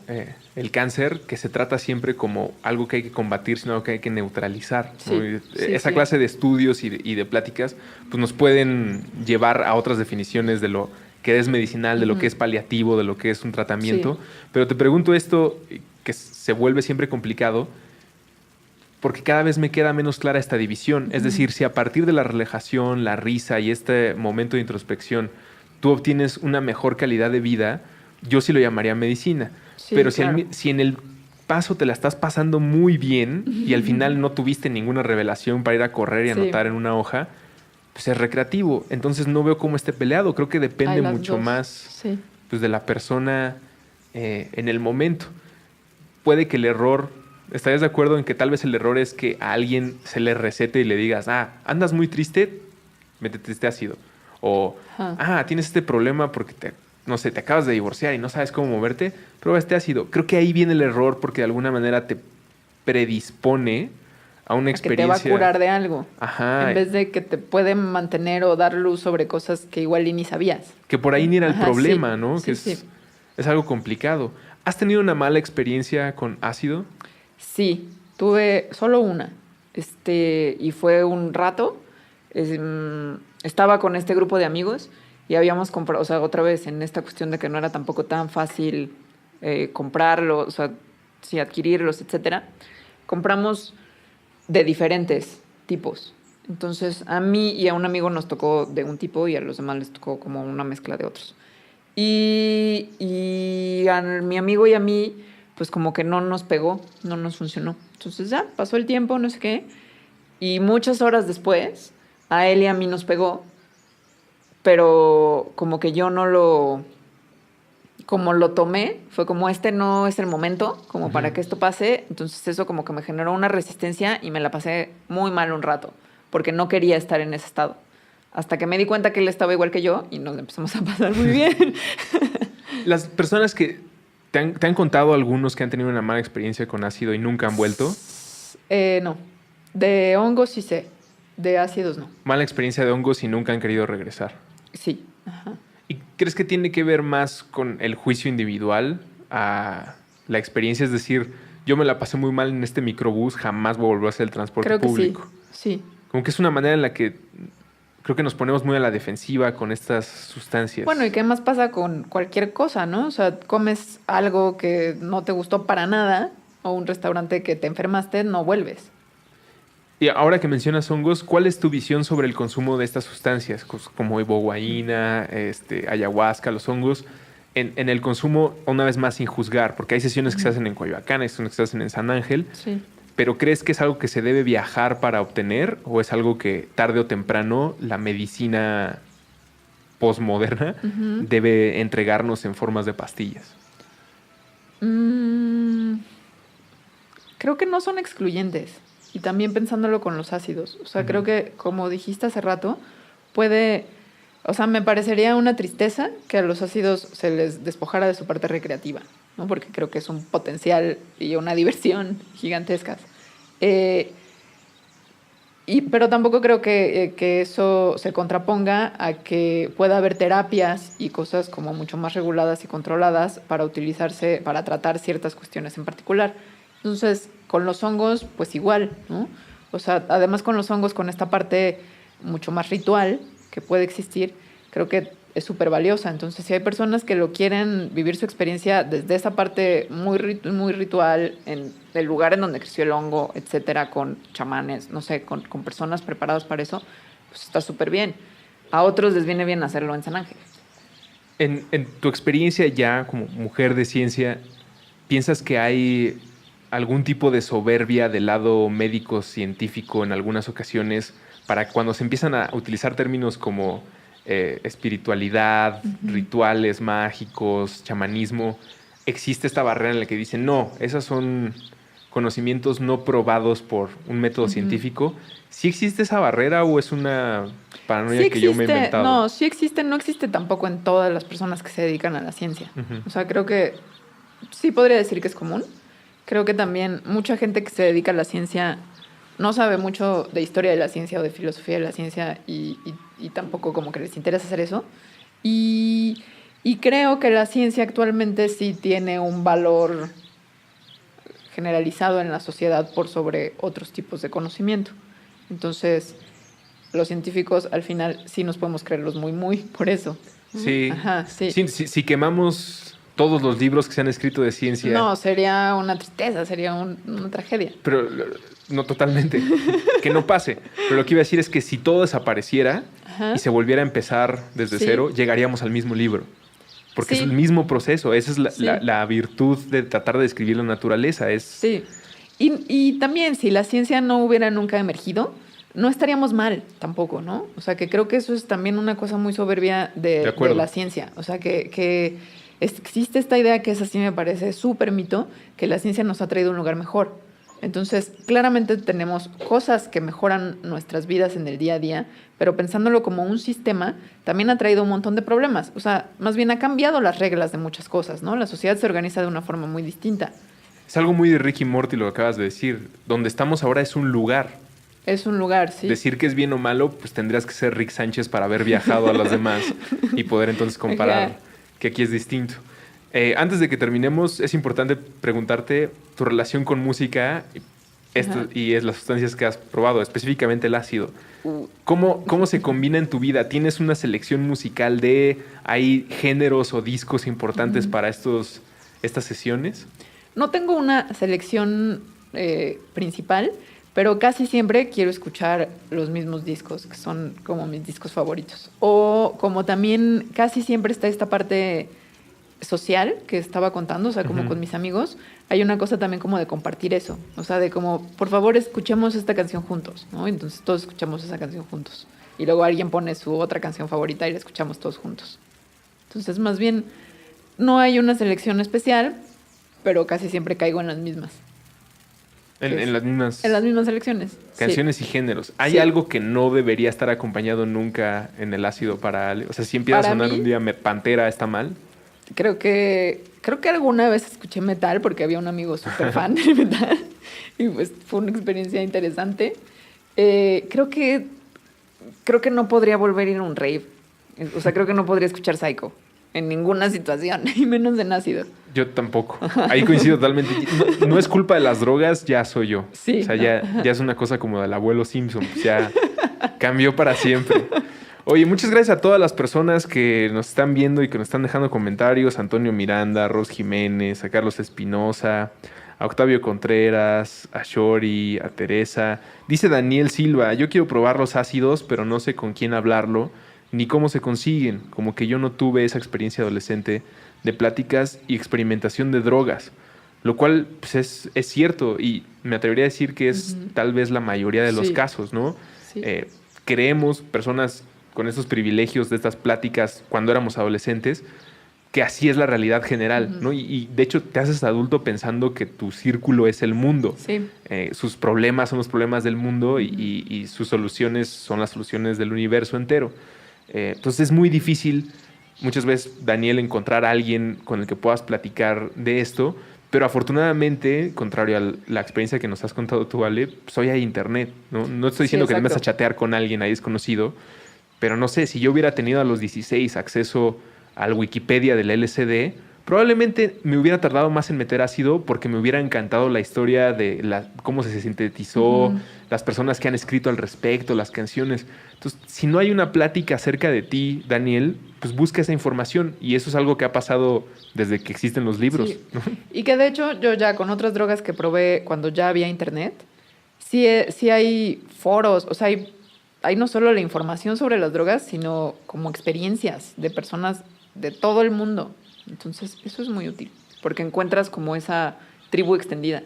el cáncer, que se trata siempre como algo que hay que combatir, sino algo que hay que neutralizar, ¿no? Sí, sí, esa sí. clase de estudios y de pláticas pues nos pueden llevar a otras definiciones de lo que es medicinal, de lo que es paliativo, de lo que es un tratamiento. Sí. Pero te pregunto esto, que se vuelve siempre complicado. porque cada vez me queda menos clara esta división. Es decir, si a partir de la relajación, la risa y este momento de introspección tú obtienes una mejor calidad de vida, yo sí lo llamaría medicina. Sí, Pero claro. si en el paso te la estás pasando muy bien y al final no tuviste ninguna revelación para ir a correr y Sí. anotar en una hoja, pues es recreativo. Entonces no veo cómo esté peleado. Creo que depende Hay las mucho dos. más Sí. pues, de la persona en el momento. Puede que el error, ¿estarías de acuerdo en que tal vez el error es que a alguien se le recete y le digas, andas muy triste, métete este ácido? O, Ajá. tienes este problema porque no sé, te acabas de divorciar y no sabes cómo moverte, prueba este ácido. Creo que ahí viene el error porque de alguna manera te predispone a una Que te va a experiencia. curar de algo. Ajá. En vez de que te puede mantener o dar luz sobre cosas que igual y ni sabías. Que por ahí ni era el Ajá, problema, sí. ¿no? Sí, Que sí. es algo complicado. ¿Has tenido una mala experiencia con ácido? Sí, tuve solo una. Y fue un rato. Estaba con este grupo de amigos y habíamos comprado, o sea, otra vez en esta cuestión de que no era tampoco tan fácil comprarlos, o sea, sí, adquirirlos, etcétera. Compramos de diferentes tipos. Entonces, a mí y a un amigo nos tocó de un tipo y a los demás les tocó como una mezcla de otros. Y a mi amigo y a mí, pues como que no nos pegó, no nos funcionó. Entonces ya pasó el tiempo, no sé qué. Y muchas horas después, a él y a mí nos pegó, pero como que yo no lo... Como lo tomé, fue como no es el momento, como para que esto pase. Entonces eso como que me generó una resistencia y me la pasé muy mal un rato, porque no quería estar en ese estado. Hasta que me di cuenta que él estaba igual que yo y nos empezamos a pasar muy bien. Las personas que te han contado algunos que han tenido una mala experiencia con ácido y nunca han vuelto. No. De hongos sí sé. De ácidos no. Mala experiencia de hongos y nunca han querido regresar. Sí. Ajá. ¿Y crees que tiene que ver más con el juicio individual a la experiencia? Es decir, yo me la pasé muy mal en este microbús, jamás voy a volver a hacer el transporte Creo que público. sí. Como que es una manera en la que creo que nos ponemos muy a la defensiva con estas sustancias. Bueno, ¿y qué más pasa con cualquier cosa, no? O sea, comes algo que no te gustó para nada o un restaurante que te enfermaste, no vuelves. Y ahora que mencionas hongos, ¿cuál es tu visión sobre el consumo de estas sustancias? Como ibogaína, ayahuasca, los hongos, en el consumo, una vez más, sin juzgar, porque hay sesiones que se hacen en Coyoacán, hay sesiones que se hacen en San Ángel, Sí. pero ¿crees que es algo que se debe viajar para obtener o es algo que tarde o temprano la medicina postmoderna debe entregarnos en formas de pastillas? Creo que no son excluyentes. Y también pensándolo con los ácidos. O sea, creo que, como dijiste hace rato, o sea, me parecería una tristeza que a los ácidos se les despojara de su parte recreativa, ¿no? Porque creo que es un potencial y una diversión gigantescas. Pero tampoco creo que eso se contraponga a que pueda haber terapias y cosas como mucho más reguladas y controladas para utilizarse, para tratar ciertas cuestiones en particular. Entonces, con los hongos, pues igual, ¿no? O sea, además con los hongos, con esta parte mucho más ritual que puede existir, creo que es súper valiosa. Entonces, si hay personas que lo quieren vivir su experiencia desde esa parte muy ritual, en el lugar en donde creció el hongo, etcétera, con chamanes, no sé, con personas preparadas para eso, pues está súper bien. A otros les viene bien hacerlo en San Ángel. En tu experiencia ya como mujer de ciencia, ¿piensas que hay algún tipo de soberbia del lado médico científico en algunas ocasiones para cuando se empiezan a utilizar términos como espiritualidad, rituales mágicos, chamanismo? Existe esta barrera en la que dicen, no, esos son conocimientos no probados por un método científico. ¿Sí existe esa barrera o es una paranoia que yo me he inventado? No, sí existe, no existe tampoco en todas las personas que se dedican a la ciencia. O sea, creo que sí podría decir que es común. Creo que también mucha gente que se dedica a la ciencia no sabe mucho de historia de la ciencia o de filosofía de la ciencia y tampoco como que les interesa hacer eso. Y creo que la ciencia actualmente sí tiene un valor generalizado en la sociedad por sobre otros tipos de conocimiento. Entonces, los científicos al final sí nos podemos creerlos muy por eso. Sí. Ajá, sí. Si quemamos todos los libros que se han escrito de ciencia. No, sería una tristeza, sería una tragedia. Pero no totalmente. Que no pase. Pero lo que iba a decir es que si todo desapareciera y se volviera a empezar desde cero, llegaríamos al mismo libro. Porque es el mismo proceso. Esa es la virtud de tratar de describir la naturaleza. Sí. Y también, si la ciencia no hubiera nunca emergido, no estaríamos mal tampoco, ¿no? O sea, que creo que eso es también una cosa muy soberbia de la ciencia. O sea, que existe esta idea que esa sí me parece súper mito, que la ciencia nos ha traído a un lugar mejor. Entonces, claramente tenemos cosas que mejoran nuestras vidas en el día a día, pero pensándolo como un sistema, también ha traído un montón de problemas. O sea, más bien ha cambiado las reglas de muchas cosas, ¿no? La sociedad se organiza de una forma muy distinta. Es algo muy de Rick y Morty lo que acabas de decir. Donde estamos ahora es un lugar. Es un lugar, sí. Decir que es bien o malo, pues tendrías que ser Rick Sánchez para haber viajado a los demás y poder entonces comparar que aquí es distinto. Antes de que terminemos, es importante preguntarte tu relación con música y es las sustancias que has probado, específicamente el ácido. ¿Cómo se combina en tu vida? ¿Tienes una selección musical hay géneros o discos importantes para estas sesiones? No tengo una selección principal, pero casi siempre quiero escuchar los mismos discos, que son como mis discos favoritos. O como también casi siempre está esta parte social que estaba contando, o sea, como con mis amigos, hay una cosa también como de compartir eso. O sea, de como, por favor, escuchemos esta canción juntos, ¿no? Entonces todos escuchamos esa canción juntos. Y luego alguien pone su otra canción favorita y la escuchamos todos juntos. Entonces, más bien, no hay una selección especial, pero casi siempre caigo en las mismas. En las mismas... En las mismas selecciones. Canciones y géneros. ¿Hay algo que no debería estar acompañado nunca en el ácido para Ale? O sea, si empieza a sonar un día Pantera, ¿está mal? Creo que alguna vez escuché metal porque había un amigo súper fan de metal. Y pues fue una experiencia interesante. Creo que no podría volver a ir a un rave. O sea, creo que no podría escuchar Psycho en ninguna situación, y menos en ácido. Yo tampoco. Ahí coincido totalmente. No es culpa de las drogas, ya soy yo. Sí. O sea, ya es una cosa como del abuelo Simpson. Pues ya cambió para siempre. Oye, muchas gracias a todas las personas que nos están viendo y que nos están dejando comentarios. A Antonio Miranda, a Ros Jiménez, a Carlos Espinosa, a Octavio Contreras, a Shori, a Teresa. Dice Daniel Silva, yo quiero probar los ácidos, pero no sé con quién hablarlo ni cómo se consiguen. Como que yo no tuve esa experiencia adolescente de pláticas y experimentación de drogas. Lo cual pues, es cierto y me atrevería a decir que es tal vez la mayoría de los casos, ¿no? Sí. Creemos, personas con estos privilegios de estas pláticas cuando éramos adolescentes, que así es la realidad general, ¿no? Y de hecho te haces adulto pensando que tu círculo es el mundo. Sí. Sus problemas son los problemas del mundo y sus soluciones son las soluciones del universo entero. Entonces es muy difícil muchas veces, Daniel, encontrar a alguien con el que puedas platicar de esto, pero afortunadamente, contrario a la experiencia que nos has contado tú, Ale, pues hoy hay internet, ¿no? No estoy diciendo que te vas a chatear con alguien ahí desconocido, pero no sé, si yo hubiera tenido a los 16 acceso al Wikipedia del LSD, probablemente me hubiera tardado más en meter ácido porque me hubiera encantado la historia de cómo se sintetizó, las personas que han escrito al respecto, las canciones. Entonces, si no hay una plática acerca de ti, Daniel, pues busca esa información. Y eso es algo que ha pasado desde que existen los libros. Sí. Y que de hecho yo ya con otras drogas que probé cuando ya había internet, sí hay foros, o sea, hay no solo la información sobre las drogas, sino como experiencias de personas de todo el mundo. Entonces, eso es muy útil, porque encuentras como esa tribu extendida.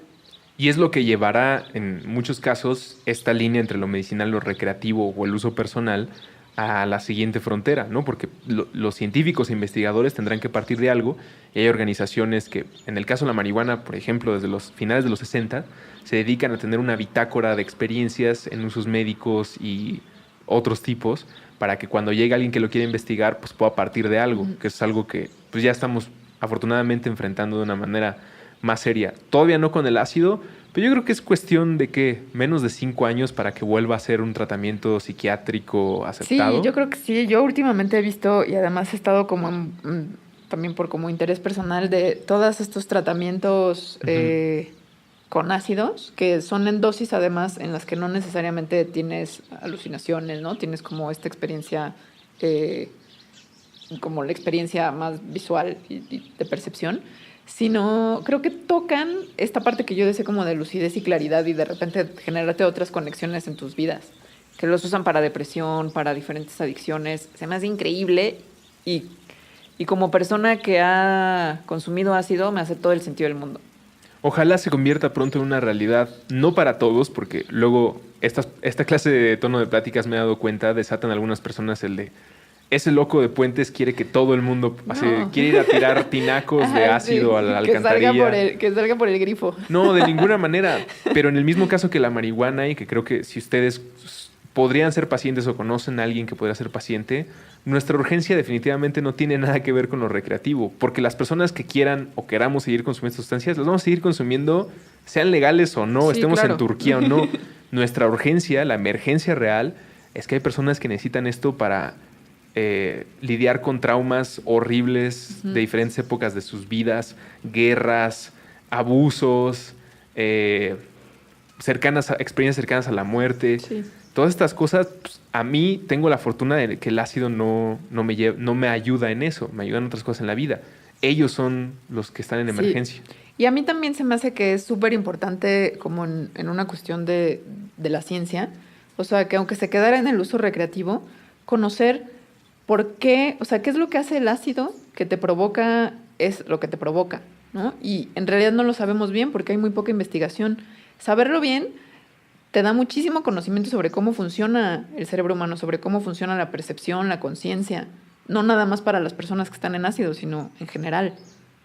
Y es lo que llevará, en muchos casos, esta línea entre lo medicinal, lo recreativo o el uso personal a la siguiente frontera, ¿no? Porque los científicos e investigadores tendrán que partir de algo y hay organizaciones que, en el caso de la marihuana, por ejemplo, desde los finales de los 60, se dedican a tener una bitácora de experiencias en usos médicos y otros tipos para que cuando llegue alguien que lo quiera investigar, pues pueda partir de algo, que es algo que pues ya estamos afortunadamente enfrentando de una manera más seria. Todavía no con el ácido, pero yo creo que es cuestión de que menos de 5 años para que vuelva a ser un tratamiento psiquiátrico aceptado. Sí, yo creo que sí. Yo últimamente he visto, y además he estado como también por como interés personal, de todos estos tratamientos con ácidos, que son en dosis además en las que no necesariamente tienes alucinaciones, ¿no? Tienes como esta experiencia como la experiencia más visual y de percepción, sino creo que tocan esta parte que yo decía como de lucidez y claridad y de repente generarte otras conexiones en tus vidas, que los usan para depresión, para diferentes adicciones. Se me hace increíble y como persona que ha consumido ácido me hace todo el sentido del mundo. Ojalá se convierta pronto en una realidad, no para todos, porque luego esta clase de tono de pláticas me he dado cuenta, desatan algunas personas el de ese loco de Puentes quiere que todo el mundo quiere ir a tirar tinacos de ácido a la alcantarilla. Que salga por el grifo. No, de ninguna manera. Pero en el mismo caso que la marihuana, y que creo que si ustedes podrían ser pacientes o conocen a alguien que podría ser paciente, nuestra urgencia definitivamente no tiene nada que ver con lo recreativo, porque las personas que quieran o queramos seguir consumiendo sustancias, las vamos a seguir consumiendo, sean legales o no, Sí, estemos claro. en Turquía o no. Nuestra urgencia, la emergencia real, es que hay personas que necesitan esto para lidiar con traumas horribles de diferentes épocas de sus vidas, guerras, abusos, experiencias cercanas a la muerte. Sí. Todas estas cosas, pues, a mí tengo la fortuna de que el ácido no me ayuda en eso, me ayudan en otras cosas en la vida. Ellos son los que están en emergencia. Sí. Y a mí también se me hace que es súper importante como en una cuestión de la ciencia, o sea, que aunque se quedara en el uso recreativo, conocer por qué, o sea, qué es lo que hace el ácido que te provoca, es lo que te provoca, ¿no? Y en realidad no lo sabemos bien porque hay muy poca investigación. Saberlo bien te da muchísimo conocimiento sobre cómo funciona el cerebro humano, sobre cómo funciona la percepción, la conciencia. No nada más para las personas que están en ácido, sino en general.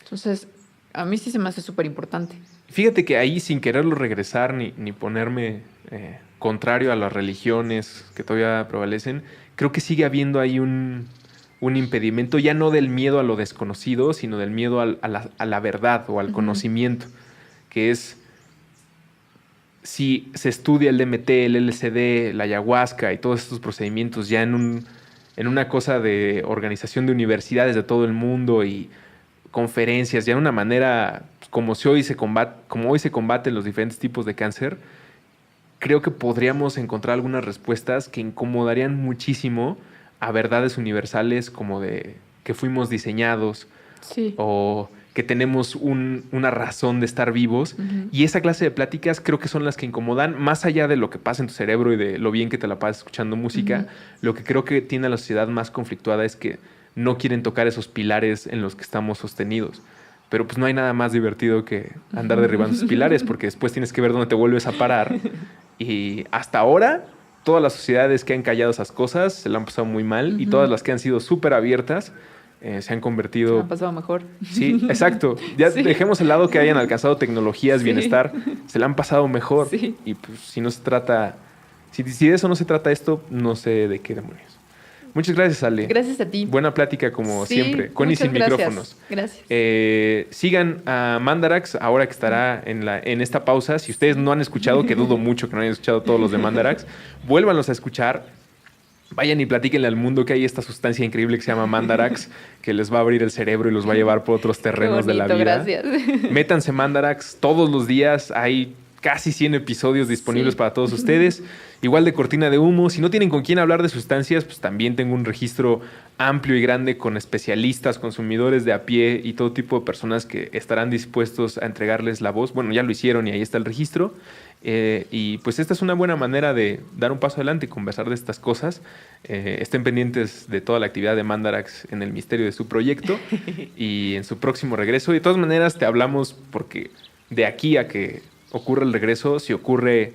Entonces, a mí sí se me hace súper importante. Fíjate que ahí, sin quererlo regresar ni ponerme contrario a las religiones que todavía prevalecen, creo que sigue habiendo ahí un impedimento, ya no del miedo a lo desconocido, sino del miedo a la verdad o al conocimiento, que es... Si se estudia el DMT, el LSD, la ayahuasca y todos estos procedimientos ya en una cosa de organización de universidades de todo el mundo y conferencias, ya de una manera como hoy se combaten los diferentes tipos de cáncer, creo que podríamos encontrar algunas respuestas que incomodarían muchísimo a verdades universales como de que fuimos diseñados, Sí. o que tenemos una razón de estar vivos. Y esa clase de pláticas creo que son las que incomodan, más allá de lo que pasa en tu cerebro y de lo bien que te la pasas escuchando música. Lo que creo que tiene a la sociedad más conflictuada es que no quieren tocar esos pilares en los que estamos sostenidos. Pero pues no hay nada más divertido que andar derribando esos pilares, porque después tienes que ver dónde te vuelves a parar. Y hasta ahora, todas las sociedades que han callado esas cosas se la han pasado muy mal, y todas las que han sido súper abiertas se han convertido... Se me ha pasado mejor. Sí, exacto. Ya Sí. dejemos al lado que hayan alcanzado tecnologías, Sí. bienestar, se la han pasado mejor. Sí. Y pues si no se trata... Si de eso no se trata esto, no sé de qué demonios. Muchas gracias, Ale. Gracias a ti. Buena plática como Sí, siempre, con y muchas sin gracias. micrófonos. Gracias. Sigan a Mandarax ahora que estará en esta pausa. Si ustedes no han escuchado, que dudo mucho que no hayan escuchado todos los de Mandarax, vuélvanlos a escuchar. Vayan y platíquenle al mundo que hay esta sustancia increíble que se llama Mandarax, que les va a abrir el cerebro y los va a llevar por otros terrenos Qué de la bonito, vida. gracias. Métanse Mandarax todos los días. Hay casi 100 episodios disponibles Sí. para todos ustedes. Igual de cortina de humo. Si no tienen con quién hablar de sustancias, pues también tengo un registro amplio y grande con especialistas, consumidores de a pie y todo tipo de personas que estarán dispuestos a entregarles la voz. Bueno, ya lo hicieron y ahí está el registro. Y pues esta es una buena manera de dar un paso adelante y conversar de estas cosas. Estén pendientes de toda la actividad de Mandarax en el misterio de su proyecto y en su próximo regreso. Y de todas maneras te hablamos porque de aquí a que ocurra el regreso, si ocurre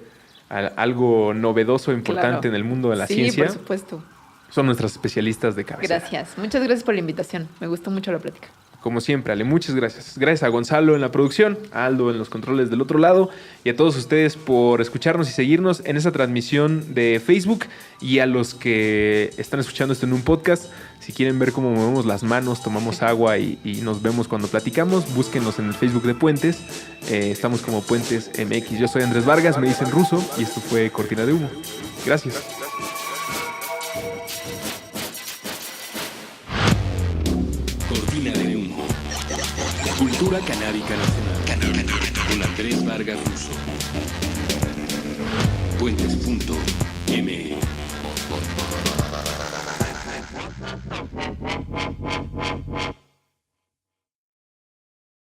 algo novedoso, importante Claro. en el mundo de la Sí, ciencia, por supuesto. son nuestras especialistas de cabecera. Gracias. Muchas gracias por la invitación. Me gustó mucho la plática. Como siempre, Ale, muchas gracias. Gracias a Gonzalo en la producción, a Aldo en los controles del otro lado y a todos ustedes por escucharnos y seguirnos en esa transmisión de Facebook, y a los que están escuchando esto en un podcast. Si quieren ver cómo movemos las manos, tomamos agua y nos vemos cuando platicamos, búsquenos en el Facebook de Puentes. Estamos como Puentes MX. Yo soy Andrés Vargas, me dicen ruso, y esto fue Cortina de Humo. Gracias. Cortina de humo. Cultura canábica nacional. Con Andrés Vargas Russo. Puentes.me